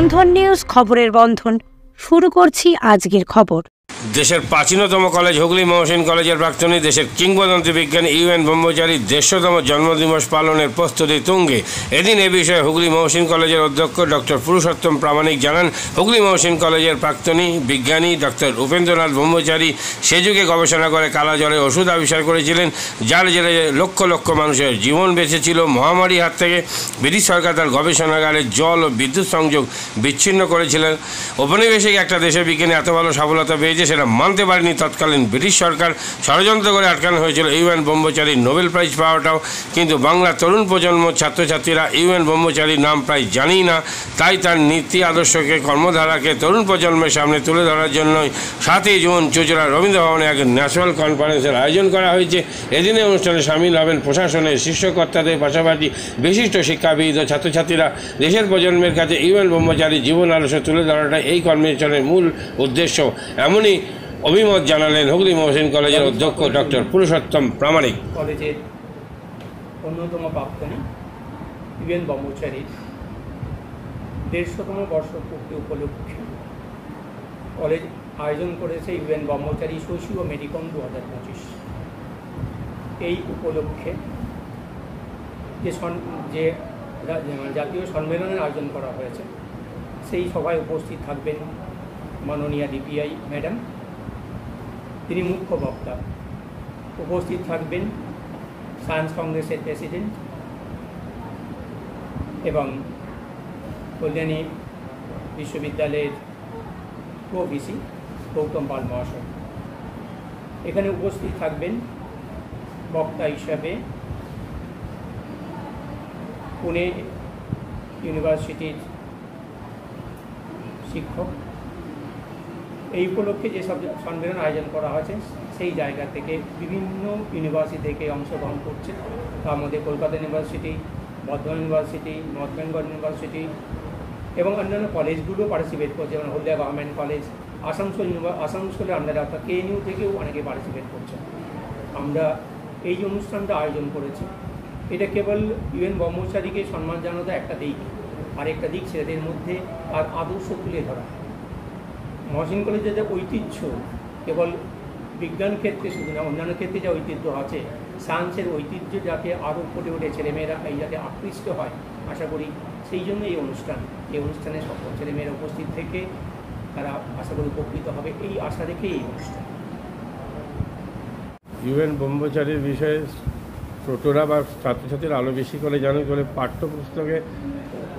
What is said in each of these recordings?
বন্ধন news খবরের বন্ধন শুরু করছি আজকের খবর। দেশের প্রাচীনতম কলেজ হুগলি মহসিন কলেজের প্রাক্তনী দেশের কিংবদন্তি বিজ্ঞানী ইউএন ব্রহ্মচারীর 150তম জন্মদিবস পালনের প্রস্তুতি তুঙ্গে। এদিন এ বিষয়ে হুগলি মহসিন কলেজের অধ্যক্ষ ডক্টর পুরুষোত্তম প্রামাণিক জানান, হুগলি মহসিন কলেজের প্রাক্তনী বিজ্ঞানী ডক্টর উপেন্দ্রনাথ ব্রহ্মচারী সে যুগে গবেষণা করে কালা জ্বরে ওষুধ আবিষ্কার করেছিলেন, যার জেরে লক্ষ লক্ষ মানুষের জীবন বেঁচেছিল। মহামারীর হাত থেকে ব্রিটিশ সরকার তার গবেষণাগারে জল ও বিদ্যুৎ সংযোগ বিচ্ছিন্ন করেছিলেন। ঔপনিবেশিক একটা দেশের বিজ্ঞানী এত ভালো সফলতা পেয়েছে সেটা মানতে পারেনি তৎকালীন ব্রিটিশ সরকার। ষড়যন্ত্র করে আটকানো হয়েছিল ইউএন ব্রহ্মচারীর নোবেল প্রাইজ পাওয়াটাও। কিন্তু বাংলার তরুণ প্রজন্ম ছাত্রছাত্রীরা ইউএন ব্রহ্মচারীর নাম প্রায় জানেই না। তাই তার নীতি আদর্শকে কর্মধারাকে তরুণ প্রজন্মের সামনে তুলে ধরার জন্যই 7ই জুন চুঁচুড়া রবীন্দ্র ভবনে এক ন্যাশনাল কনফারেন্সের আয়োজন করা হয়েছে। এদিনে অনুষ্ঠানে সামিল হবেন প্রশাসনের শীর্ষকর্তাদের পাশাপাশি বিশিষ্ট শিক্ষাবিদ ও ছাত্রছাত্রীরা। দেশের প্রজন্মের কাছে ইউএন ব্রহ্মচারীর জীবন আদর্শ তুলে ধরাটাই এই কনভেনশনের মূল উদ্দেশ্য। এমনই অভিমত জানালেন হুগলি মহসিন কলেজের অধ্যক্ষ ডক্টর পুরুষোত্তম প্রামাণিক। কলেজের অন্যতম প্রাক্তনী ইউএন ব্রহ্মচারীর 150তম বর্ষপূর্তি উপলক্ষে কলেজ আয়োজন করেছে ইউএন ব্রহ্মচারী সোশিও মেডিকন 2025। এই উপলক্ষে যে জাতীয় সম্মেলনের আয়োজন করা হয়েছে, সেই সভায় উপস্থিত থাকবেন মাননীয়া ডিপিআই ম্যাডাম, তিনি মুখ্য বক্তা। উপস্থিত থাকবেন সায়েন্স কংগ্রেসের প্রেসিডেন্ট এবং কল্যাণী বিশ্ববিদ্যালয়ের প্রভিসি গৌতম পাল মহাশয়। এখানে উপস্থিত থাকবেন বক্তা হিসাবে পুনে ইউনিভার্সিটির শিক্ষক। এই উপলক্ষে যে সব সম্মেলন আয়োজন করা হয়েছে সেই জায়গা থেকে বিভিন্ন ইউনিভার্সিটি থেকে অংশগ্রহণ করছে। তার মধ্যে Kolkata university, Bardhaman university, north Bengal university এবং অন্যান্য কলেজগুলো পার্টিসিপেট করছে, যেমন হলদিয়া গভর্নমেন্ট কলেজ, আসানসোলের আন্ডারে অর্থাৎ কেএনইউ থেকেও অনেকে পার্টিসিপেট করছে। আমরা এই যে অনুষ্ঠানটা আয়োজন করেছি, এটা কেবল ইউএন ব্রহ্মচারীকে সম্মান জানাতে একটা দিক, আরেকটা দিক ছেলেদের মধ্যে তার আদর্শ তুলে ধরা। মহসিন কলেজের যে ঐতিহ্য কেবল বিজ্ঞান ক্ষেত্রে শুধু না, অন্যান্য ক্ষেত্রে যে ঐতিহ্য আছে, সায়েন্সের ঐতিহ্য যাতে আরও ফুটে ওঠে, ছেলেমেয়েরা এই যাতে আকৃষ্ট হয়, আশা করি সেই জন্য এই অনুষ্ঠানে সকল ছেলেমেয়েরা উপস্থিত থেকে তারা আশা করি উপকৃত হবে, এই আশা রেখে এই অনুষ্ঠান। ইউএন ব্রহ্মচারীর বিষয়ে ছোটরা বা ছাত্রছাত্রীরা আরও বেশি করে জানুক বলে পাঠ্যপুস্তকে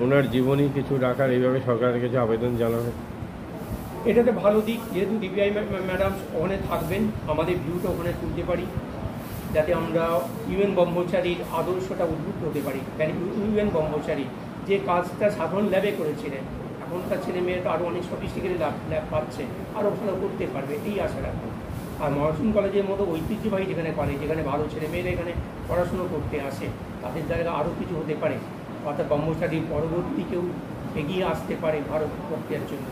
ওনার জীবনী কিছু রাখার এইভাবে সরকারের কাছে আবেদন জানাবে। এটাতে ভালো দিক, যেহেতু ডিপিআই ম্যাডাম ওখানে থাকবেন, আমাদের ভিউটা ওখানে তুলতে পারি, যাতে আমরা ইউএন ব্রহ্মচারীর আদর্শটা উদ্বুদ্ধ হতে পারি। কেন ইউএন ব্রহ্মচারী যে কাজটা সাধারণ ল্যাবে করেছিলেন, এখনকার ছেলে মেয়েরা আরও অনেক সফিস্টিকেটেড ল্যাব পাচ্ছে, আরও ভালো করতে পারবে, এই আশা রাখবো। আর মহসিন কলেজের মতো ঐতিহ্যবাহী যেখানে কলেজ, যেখানে ভালো ছেলেমেয়েরা এখানে পড়াশুনো করতে আসে, তাদের জায়গা আরও কিছু হতে পারে, অর্থাৎ ব্রহ্মচারীর পরবর্তী কেউ এগিয়ে আসতে পারে ভারত প্রক্রিয়ার জন্য।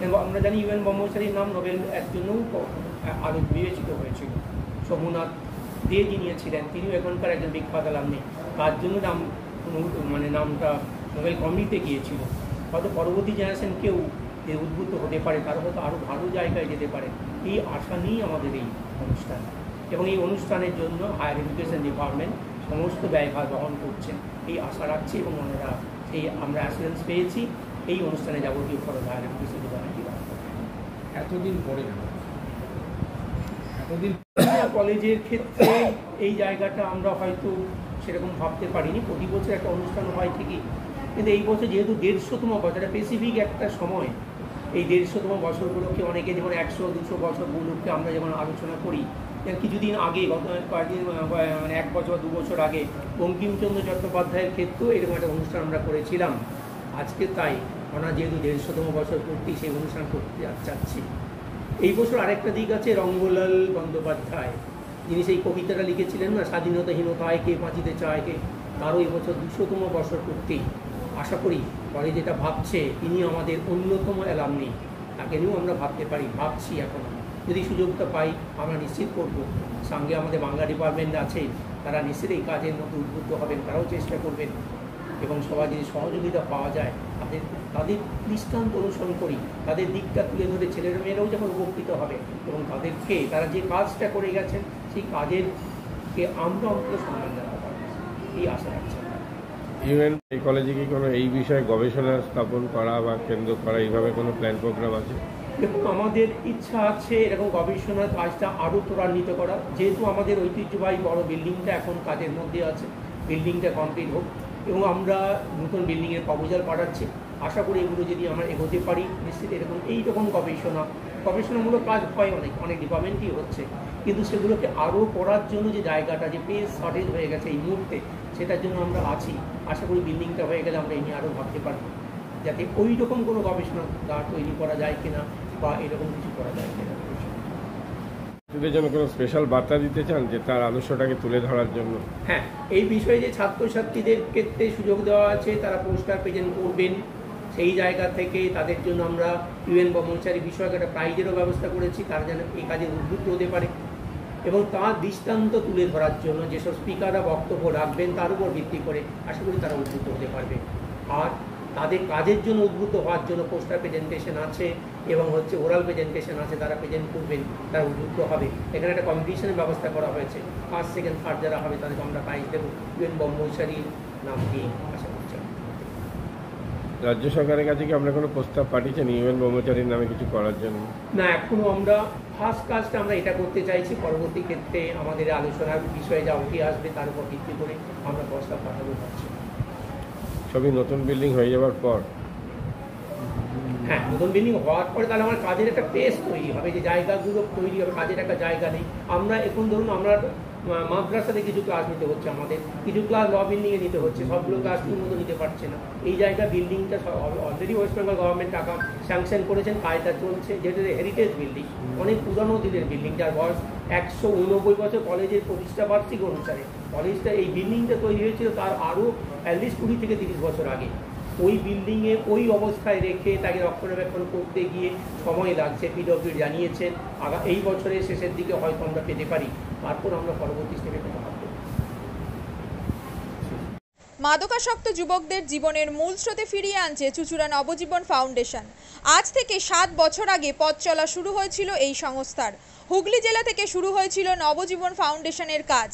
এবং আমরা জানি ইউএন ব্রহ্মচারীর নাম নোবেল এর জন্যও আরও বিবেচিত হয়েছিল। সোমনাথ দে যিনি ছিলেন, তিনিও এখনকার একজন বিখ্যাত আলামনি, তার জন্য নামটা নোবেল কমিটিতে গিয়েছিল। হয়তো পরবর্তী জেনারেশন কেউ যে উদ্বুদ্ধ হতে পারে, তারা হয়তো আরও ভালো জায়গায় যেতে পারে, এই আশা নিয়েই আমাদের এই অনুষ্ঠান। এবং এই অনুষ্ঠানের জন্য হায়ার এডুকেশন ডিপার্টমেন্ট সমস্ত ব্যয়ভার বহন করছেন, এই আশা রাখছি এবং ওনারা সেই আমরা অ্যাসুরেন্স পেয়েছি এই অনুষ্ঠানে যাবতীয় খরচ হায়ার এডুকেশন ডিপার্টমেন্টই রাখবে। এতদিন পরে কলেজের ক্ষেত্রে এই জায়গাটা আমরা হয়তো সেরকম ভাবতে পারিনি। প্রতি বছর একটা অনুষ্ঠান হয় ঠিকই, কিন্তু এই বছর যেহেতু 150তম বছর, একটা স্পেসিফিক একটা সময়, এই 150তম বছরগুলোকে অনেকে যেমন 100-200 বছর উপলক্ষে আমরা যেমন আলোচনা করি। কিছুদিন আগে, কয়েকদিন মানে 1 বছর বা 2 বছর আগে বঙ্কিমচন্দ্র চট্টোপাধ্যায়ের ক্ষেত্রেও এরকম একটা অনুষ্ঠান আমরা করেছিলাম। আজকে তাই আমরা যেহেতু 150তম বছর পূর্তি, সেই অনুষ্ঠান করতে চাচ্ছি। এই বছর আরেকটা দিক আছে, রঙ্গলাল বন্দ্যোপাধ্যায় যিনি সেই কবিতাটা লিখেছিলেন না, স্বাধীনতাহীনতায় কে বাঁচিতে চায় কে, তারও এই বছর 200তম বছর পূর্তি। আশা করি পরে যেটা ভাবছে তিনি আমাদের অন্যতম অ্যালামনি, তাকে নিয়েও আমরা ভাবতে পারি, ভাবছি এখনও। যদি সুযোগটা পাই আমরা নিশ্চিত করব। সঙ্গে আমাদের বাংলা ডিপার্টমেন্ট আছে, তারা নিশ্চিত এই কাজের মধ্যে উদ্বুদ্ধ হবেন, তারাও চেষ্টা করবেন। এবং সবার যদি সহযোগিতা পাওয়া যায়, তাদের দৃষ্টান্ত অনুসরণ করি, তাদের দিকটা তুলে ধরে ছেলেরা মেয়েরাও যখন উপকৃত হবে এবং তারা যে কাজটা করে গেছেন সেই কাজেরকে আমরা অন্তত সম্মান জানাতে পারবো, এই আশা রাখছি। ইউএন এই কলেজে কি কোনো এই বিষয়ে গবেষণা স্থাপন করা বা কেন্দ্র করা এইভাবে কোনো প্ল্যান প্রোগ্রাম আছে? দেখুন, আমাদের ইচ্ছা আছে এরকম গবেষণার কাজটা আরও ত্বরান্বিত করা। যেহেতু আমাদের ঐতিহ্যবাহী বড় বিল্ডিংটা এখন কাজের মধ্যে আছে, বিল্ডিংটা কমপ্লিট হোক এবং আমরা নতুন বিল্ডিংয়ের প্রপোজাল পাঠাচ্ছি। আশা করি এগুলো যদি আমরা এগোতে পারি, নিশ্চিত এরকম এইরকম গবেষণামূলক কাজ হয়, অনেক ডিপার্টমেন্টই হচ্ছে, কিন্তু সেগুলোকে আরও করার জন্য যে জায়গাটা, যে পেজ শর্টেজ হয়ে গেছে এই মুহূর্তে, সেটার জন্য আমরা আছি। আশা করি বিল্ডিংটা হয়ে গেলে আমরা এই নিয়ে আরও ভাবতে পারবো যাতে ওই রকম কোনো গবেষণা তৈরি করা যায় কিনা বা এরকম কিছু করা যায় কিনা। এদের জন্য কোনো স্পেশাল বার্তা দিতে চান যে তার আদর্শটাকে তুলে ধরার জন্য? হ্যাঁ, এই বিষয়ে যে ছাত্রছাত্রীদের ক্ষেত্রে সুযোগ দেওয়া আছে, তারা পোস্টার প্রেজেন্ট করবেন, সেই জায়গা থেকে তাদের জন্য আমরা ইউএন ব্রহ্মচারী বিষয়ক একটা প্রাইজেরও ব্যবস্থা করেছি, তারা যেন এই কাজে উদ্বুদ্ধ হতে পারে এবং তার দৃষ্টান্ত তুলে ধরার জন্য যেসব স্পিকাররা বক্তব্য রাখবেন তার উপর ভিত্তি করে আশা করি তারা উদ্বুদ্ধ হতে পারবে। আর তাদের কাজের জন্য উদ্বুদ্ধ হওয়ার জন্য পোস্টার প্রেজেন্টেশন আছে এবং ওরাল প্রেজেন্টেশন আছে, তারা প্রেজেন্ট করবেন, তারা উদ্বুদ্ধ হবে। এখানে একটা কম্পিটিশনের ব্যবস্থা করা হয়েছে, ফার্স্ট সেকেন্ড থার্ড যারা হবে তাদেরকে আমরা প্রাইজ দেবো ইউএন ব্রহ্মচারীর নাম দিয়ে, আশা করছি। রাজ্য সরকারের কাছে কি আমরা কোনো প্রস্তাব পাঠিয়েছেন ইউএন ব্রহ্মচারীর নামে কিছু করার জন্য? না, এখনো আমরা ফার্স্ট কাজটা আমরা এটা করতে চাইছি, পরবর্তী ক্ষেত্রে আমাদের আলোচনার বিষয়ে যা উঠে আসবে তার উপর ভিত্তি করে আমরা প্রস্তাব পাঠাবো ভাবছি। সবই নতুন বিল্ডিং হয়ে যাওয়ার পর? হ্যাঁ, নতুন বিল্ডিং হওয়ার পরে তাহলে আমার কাজের একটা পেস তৈরি হবে, যে জায়গাগুলো তৈরি হবে, কাজের একটা জায়গা নেই। আমরা এখন ধরুন আমরা মাদ্রাসাতে কিছু ক্লাস নিতে হচ্ছে, আমাদের কিছু ক্লাস ল বিল্ডিংয়ে নিতে হচ্ছে, সবগুলো ক্লাস ঠিক মতো নিতে পারছে না। এই জায়গা বিল্ডিংটা অলরেডি ওয়েস্ট বেঙ্গল গভর্নমেন্ট টাকা স্যাংশন করেছেন, কাজটা চলছে, যেটা হেরিটেজ বিল্ডিং, অনেক পুরানো দিনের বিল্ডিং, যার বয়স 189 বছর, কলেজের প্রতিষ্ঠা বার্ষিক অনুসারে কলেজটা এই বিল্ডিংটা তৈরি হয়েছিল তার আরও অ্যাটলিস্ট 20 থেকে 30 বছর আগে। ওই বিল্ডিংয়ে ওই অবস্থায় রেখে তাকে রক্ষণাবেক্ষণ করতে গিয়ে সময় লাগছে, পিডব্লিউ জানিয়েছেন এই বছরের শেষের দিকে হয়তো আমরা পেতে পারি, তারপর আমরা পরবর্তী স্টেপে কথা ভাবব। মাদকাসক্ত যুবকদের জীবনের মূল স্রোতে ফিরিয়ে আনছে চুঁচুড়া নবজীবন ফাউন্ডেশন। আজ থেকে 7 বছর আগে পথ চলা শুরু হয়েছিল এই সংস্থার। হুগলি জেলা থেকে শুরু হয়েছিল নবজীবন ফাউন্ডেশনের কাজ।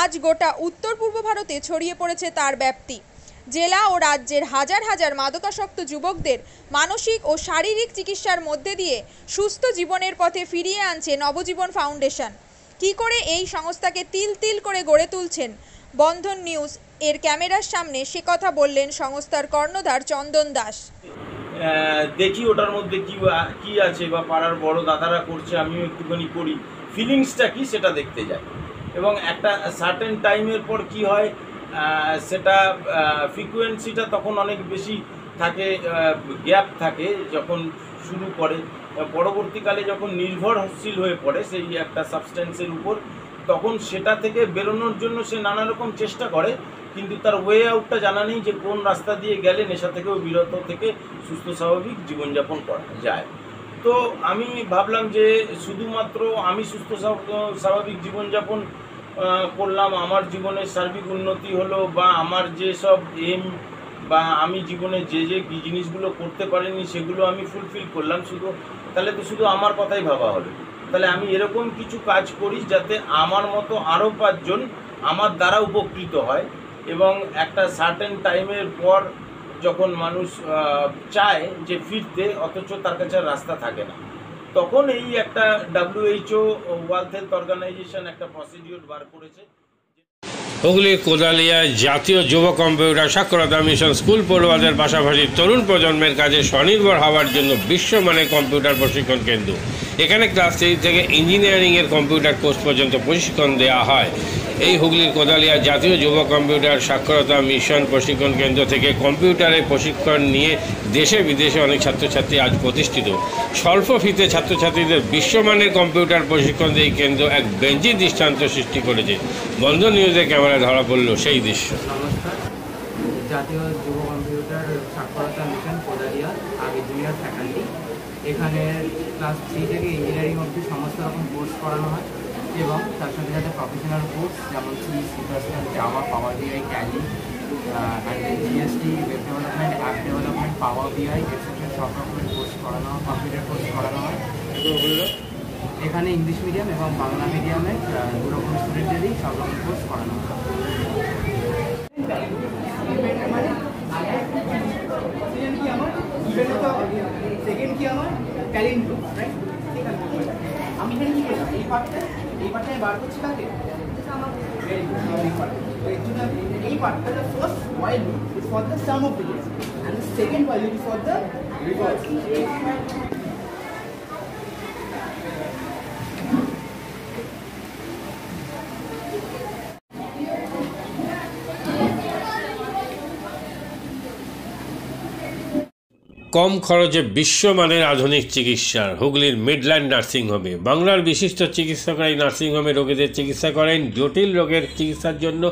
আজ গোটা উত্তর পূর্ব ভারতে ছড়িয়ে পড়েছে তার ব্যাপ্তি। জেলা ও রাজ্যের হাজার হাজার মাদকাসক্ত যুবকদের মানসিক ও শারীরিক চিকিৎসার মধ্যে দিয়ে সুস্থ জীবনের পথে ফিরিয়ে আনছে নবজীবন ফাউন্ডেশন। কি করে এই সংস্থাকে তিল তিল করে গড়ে তুলছেন বন্ধন নিউজ এর ক্যামেরার সামনে, সে কথা বললেন সংস্থার কর্ণধার চন্দন দাস। দেখি ওটার মধ্যে কি আছে বা পাড়ার বড় দাদারা করছে, আমিও একটুখানি করি, ফিলিংসটা কি সেটা দেখতে যাই এবং একটা সার্টেন টাইমের পর কি হয় সেটা ফ্রিকোয়েন্সিটা তখন অনেক বেশি থাকে, গ্যাপ থাকে যখন শুরু করে, পরবর্তীকালে যখন নির্ভরশীল হয়ে পড়ে সেই একটা সাবস্টেন্সের উপর, তখন সেটা থেকে বেরোনোর জন্য সে নানা রকম চেষ্টা করে, কিন্তু তার ওয়ে আউটটা জানা নেই যে কোন রাস্তা দিয়ে গেলে নেশা থেকেও বিরত থেকে সুস্থ স্বাভাবিক জীবনযাপন করা যায়। তো আমি ভাবলাম যে শুধুমাত্র আমি সুস্থ স্বাভাবিক জীবনযাপন করলাম, আমার জীবনের সার্বিক উন্নতি হলো, বা আমার যে সব এম বা আমি জীবনে যে জিনিসগুলো করতে পারিনি সেগুলো আমি ফুলফিল করলাম, তাহলে তো শুধু আমার কথাই ভাবা হলো। তাহলে আমি এরকম কিছু কাজ করি যাতে আমার মতো আরও 5 জন আমার দ্বারা উপকৃত হয় এবং একটা সার্টেন টাইমের পর যখন মানুষ চায় যে ফিরতে, অথচ তার কাছে রাস্তা থাকে না, তখন এই একটা WHO ওয়ার্ল্ড হেলথ অর্গানাইজেশন একটা প্রসিডিওর বার করেছে। হুগলির কোদালিয়ায় জাতীয় যুব কম্পিউটার সাক্ষরতা মিশন স্কুল পড়ুয়াদের পাশাপাশি তরুণ প্রজন্মের কাজে স্বনির্ভর হওয়ার জন্য বিশ্বমানের কম্পিউটার প্রশিক্ষণ কেন্দ্র। এখানে ক্লাস 3 থেকে ইঞ্জিনিয়ারিংয়ের কম্পিউটার কোর্স পর্যন্ত প্রশিক্ষণ দেওয়া হয়। এই হুগলির কোদালিয়া জাতীয় যুব কম্পিউটার সাক্ষরতা মিশন প্রশিক্ষণ কেন্দ্র থেকে কম্পিউটারের প্রশিক্ষণ নিয়ে দেশে বিদেশে অনেক ছাত্রছাত্রী আজ প্রতিষ্ঠিত। স্বল্প ফিতে ছাত্রছাত্রীদের বিশ্বমানের কম্পিউটার প্রশিক্ষণ দিয়ে এই কেন্দ্র এক বেঞ্জি দৃষ্টান্ত সৃষ্টি করেছে। বন্ধন নিউজের ক্যামেরায় ধরা পড়ল সেই দৃশ্য। নমস্কার, জাতীয় যুব কম্পিউটার সাক্ষরতা মিশন কোদালিয়া, আগে জুনিয়র ফ্যাকাল্টি। এখানে ক্লাস 3 থেকে ইঞ্জিনিয়ারিং অবধি সমস্ত রকম কোর্স করানো হয় এবং তার সাথে সাথে প্রফেশনাল কোর্স যেমন C++, java, power BI, tally and GST, web development, app development, power BI etcetera সব রকমের কোর্স করানো হয়, কম্পিউটার কোর্স করানো হয়। এখানে ইংলিশ মিডিয়াম এবং বাংলা মিডিয়ামের দু রকম স্টুডেন্টেরই সব রকম কোর্স করানো হয়। সেকেন্ড কি আমার ট্যালেন্ট, রাইট? আমি এখানে কি করলাম, এই পার্টটা বার করছি তাকে এই পার্টটা the first while is for the sum of digits and the second while is for the reverse. কম খরচে বিশ্বমানের আধুনিক চিকিৎসার হুগলির মিডল্যান্ড নার্সিংহোমে বাংলার বিশিষ্ট চিকিৎসকরা এই নার্সিংহোমে রোগীদের চিকিৎসা করেন। জটিল রোগের চিকিৎসার জন্য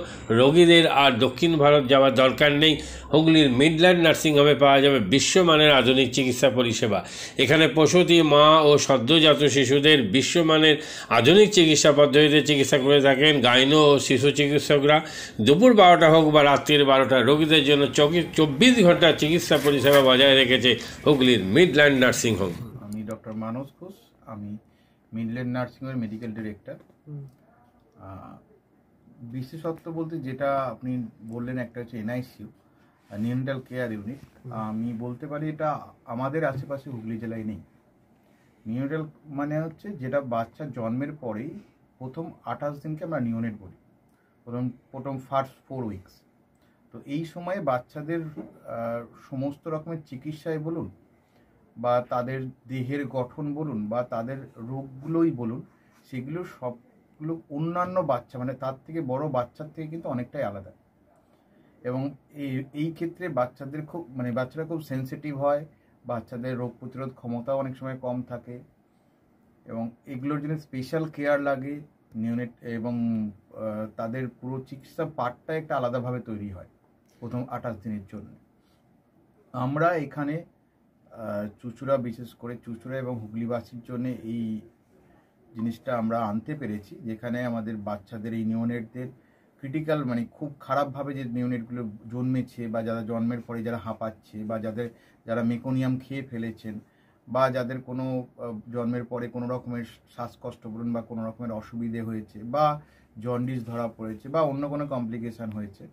রোগীদের আর দক্ষিণ ভারত যাওয়ার দরকার নেই। হুগলির মিডল্যান্ড নার্সিংহোমে পাওয়া যাবে বিশ্বমানের আধুনিক চিকিৎসা পরিষেবা। এখানে প্রসূতি, মা ও সদ্যজাত শিশুদের বিশ্বমানের আধুনিক চিকিৎসা পদ্ধতিতে চিকিৎসা করে থাকেন গাইনো ও শিশু চিকিৎসকরা। দুপুর 12টা হোক বা রাত্রির 12টা, রোগীদের জন্য 24 ঘন্টা চিকিৎসা পরিষেবা বজায় রেখেছে হুগলির মিডল্যান্ড নার্সিংহোম। আমি ডক্টর মানস ঘোষ, আমি মিডল্যান্ড নার্সিংহোমের মেডিকেল ডিরেক্টর। বিশেষত্ব বলতে যেটা আপনি বললেন, একটা হচ্ছে এনআইসিইউ, নিউনেটাল কেয়ার ইউনিট। আমি বলতে পারি এটা আমাদের আশেপাশে হুগলি জেলায় নেই। নিউনেটাল মানে হচ্ছে যেটা বাচ্চা জন্মের পরেই প্রথম 28 দিনকে আমরা নিউনেট বলি, প্রথম ফার্স্ট 4 উইকস। তো এই সময়ে বাচ্চাদের সমস্ত রকমের চিকিৎসায় বলুন বা তাদের দেহের গঠন বলুন বা তাদের রোগগুলোই বলুন, সেগুলো সবগুলো অন্যান্য বাচ্চা মানে তার থেকে বড় বাচ্চার থেকে কিন্তু অনেকটাই আলাদা। এবং এই ক্ষেত্রে বাচ্চাদের বাচ্চারা খুব সেন্সিটিভ হয়, বাচ্চাদের রোগ প্রতিরোধ ক্ষমতাও অনেক সময় কম থাকে এবং এগুলোর জন্য স্পেশাল কেয়ার লাগে নিউনেট, এবং তাদের পুরো চিকিৎসা পার্টটা একটা আলাদাভাবে তৈরি হয় প্রথম 28 দিনের জন্য। আমরা এখানে চুঁচুড়া, বিশেষ করে চুঁচুড়া এবং হুগলিবাসীর জন্য এই জিনিসটা আমরা আনতে পেরেছি, যেখানে আমাদের বাচ্চাদের এই নিউনেটদের ক্রিটিক্যাল খুব খারাপভাবে যে নিউনেটগুলো জন্মেছে বা যারা জন্মের পরে যারা হাঁপাচ্ছে বা যারা মেকোনিয়াম খেয়ে ফেলেছেন বা যাদের কোনো জন্মের পরে কোনো রকমের শ্বাসকষ্ট বলুন বা কোনো রকমের অসুবিধে হয়েছে বা জন্ডিস ধরা পড়েছে বা অন্য কোনো কমপ্লিকেশান হয়েছে,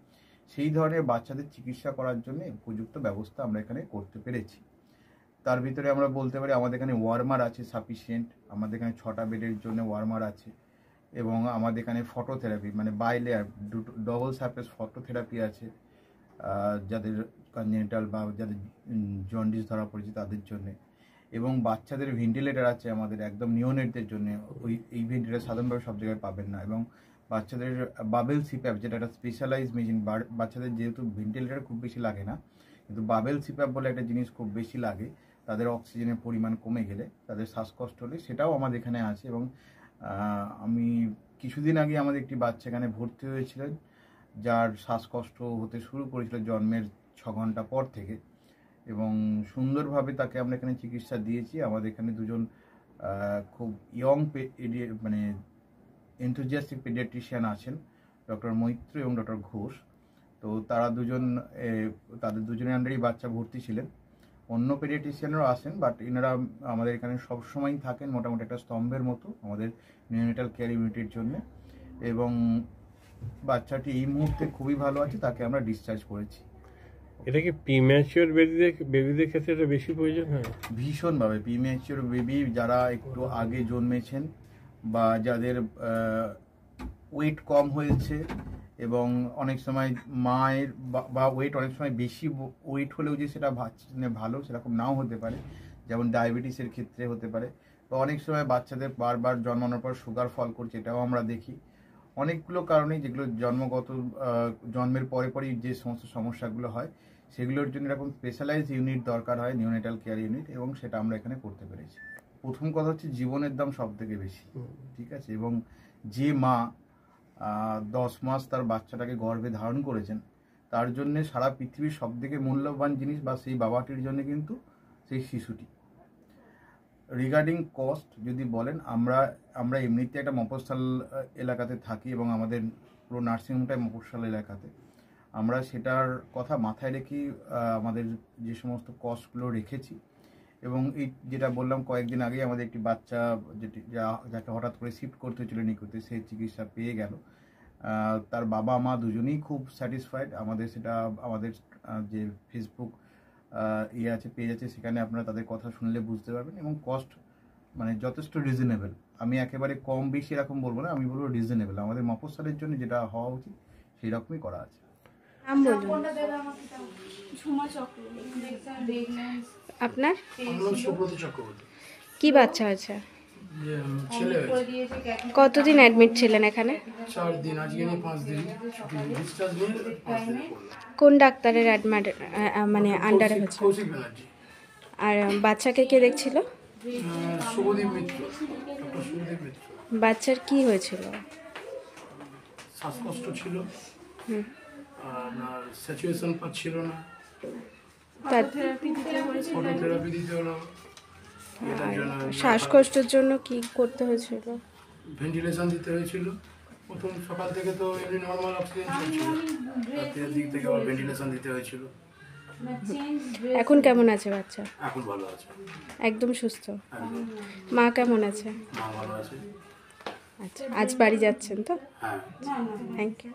সেই ধরনের বাচ্চাদের চিকিৎসা করার জন্য উপযুক্ত ব্যবস্থা আমরা এখানে করতে পেরেছি। তার ভিতরে আমরা বলতে পারি আমাদের এখানে ওয়ার্মার আছে সাফিসিয়েন্ট, আমাদের এখানে 6টা বেডের জন্য ওয়ার্মার আছে এবং আমাদের এখানে phototherapy bilayer double surface phototherapy আছে যাদের কনজেনিটাল বা যাদের জন্ডিস ধরা পড়েছে তাদের জন্যে, এবং বাচ্চাদের ভেন্টিলেটার আছে আমাদের একদম নিওনেটদের জন্য। এই ভেন্টিলেটার সাধারণভাবে সব জায়গায় পাবেন না, এবং বাচ্চাদের বাবেল সিপ্যাপ যেটা একটা স্পেশালাইজ মেশিন, বাচ্চাদের যেহেতু ভেন্টিলেটার খুব বেশি লাগে না, কিন্তু বাবেল সিপ্যাপ বলে একটা জিনিস খুব বেশি লাগে তাদের অক্সিজেনের পরিমাণ কমে গেলে, তাদের শ্বাসকষ্ট হলে, সেটাও আমাদের এখানে আছে। এবং আমি কিছুদিন আগে আমাদের একটি বাচ্চা এখানে ভর্তি হয়েছিলেন যার শ্বাসকষ্ট হতে শুরু করেছিল জন্মের 6 ঘন্টা পর থেকে, এবং সুন্দরভাবে তাকে আমরা এখানে চিকিৎসা দিয়েছি। আমাদের এখানে দুজন খুব ইয়ং এনথুজিয়াস্টিক পেডিয়াট্রিশিয়ান আছেন, ডক্টর মৈত্র এবং ডক্টর ঘোষ। তো তাদের দুজনের আন্ডারেই বাচ্চা ভর্তি ছিলেন। অন্য পেডিয়াট্রিশিয়ানরাও আসেন, বাট এনারা আমাদের এখানে সবসময়ই থাকেন মোটামুটি একটা স্তম্ভের মতো আমাদের নিউনেটাল কেয়ার ইউনিটের জন্য। এবং বাচ্চাটি এই মুহূর্তে খুবই ভালো আছে, তাকে আমরা ডিসচার্জ করেছি। এটা কি প্রিম্যাচিওর বেবিদের ক্ষেত্রে এটা বেশি প্রয়োজন হয়? ভীষণভাবে প্রিম্যাচিওর বেবি যারা একটু আগে জন্মেছেন বা যাদের ওয়েট কম হয়েছে, এবং অনেক সময় মায়ের বা ওয়েট অনেক সময় বেশি ওয়েট হলেও যে সেটা ভালো সেরকম নাও হতে পারে, যেমন ডায়াবেটিসের ক্ষেত্রে হতে পারে, বা অনেক সময় বাচ্চাদের বারবার জন্মানোর পর সুগার ফল করছে, এটাও আমরা দেখি। অনেকগুলো কারণেই যেগুলো জন্মের পরেই যে সমস্ত সমস্যাগুলো হয় সেগুলোর জন্য এরকম স্পেশালাইজ ইউনিট দরকার হয়, নিউনেটাল কেয়ার ইউনিট, এবং সেটা আমরা এখানে করতে পেরেছি। প্রথম কথা হচ্ছে জীবনের দাম সব থেকে বেশি, ঠিক আছে, এবং যে মা 10 মাস তার বাচ্চাটাকে গর্ভে ধারণ করেছেন তার জন্য সারা পৃথিবীর সব থেকে মূল্যবান জিনিস বা সেই বাবাটির জন্য কিন্তু সেই শিশুটি। রিগার্ডিং কস্ট যদি বলেন, আমরা এমনিতে একটা মফস্বল এলাকাতে থাকি এবং আমাদের পুরো নার্সিংহোমটাই মফস্বল এলাকাতে। আমরা সেটার কথা মাথায় রেখেই আমাদের যে সমস্ত কস্টগুলো রেখেছি। এবং এই যেটা বললাম কয়েকদিন আগেই আমাদের একটি বাচ্চা যাকে হঠাৎ করে শিফট করতে হয়েছিল নিকুতে, সে চিকিৎসা পেয়ে গেল। তার বাবা মা দুজনেই খুব স্যাটিসফাইড। আমাদের সেটা আমাদের যে ফেসবুক আছে, পেজ আছে, সেখানে আপনারা তাদের কথা শুনলে বুঝতে পারবেন। এবং কস্ট মানে যথেষ্ট রিজনেবল। আমি একেবারে কম বেশি এরকম বলবো না, আমি বলবো রিজনেবল। আমাদের মফস্বলের জন্য যেটা হওয়া উচিত সেই রকমই করা আছে। আপনার সুব্রত চক্রবর্তী। কি বাচ্চা আছে? ছেলে কতদিন অ্যাডমিট ছিলেন এখানে? 4 দিন, আজকে নিয়ে 5 দিন ডিসচার্জ নিয়ে 5 দিন কোন ডাক্তারের মানে আন্ডারে হচ্ছে? কৌশিক ব্যানার্জি। আর বাচ্চাকে কে দেখছিল? শুভদীপ মিত্র, ডক্টর শুভদীপ মিত্র। বাচ্চার কি হয়েছিল? শ্বাসকষ্ট ছিল, আর স্যাচুরেশন পাচ্ছিল না, ফটোথেরাপি দিতে হলো। শ্বাসকষ্টের জন্য কি করতে হয়েছিল? ভেন্টিলেশন দিতে হয়েছিল। প্রথম সকাল থেকে তো এমনি নর্মাল অক্সিজেন চলছিল, রাতের দিক থেকে আবার ভেন্টিলেশন দিতে হয়েছিল। এখন কেমন আছে বাচ্চা? এখন ভালো আছে, একদম সুস্থ। একদম। মা কেমন আছে? মা ভালো আছে। আচ্ছা, আজ বাড়ি যাচ্ছেন তো? হ্যাঁ। Thank you.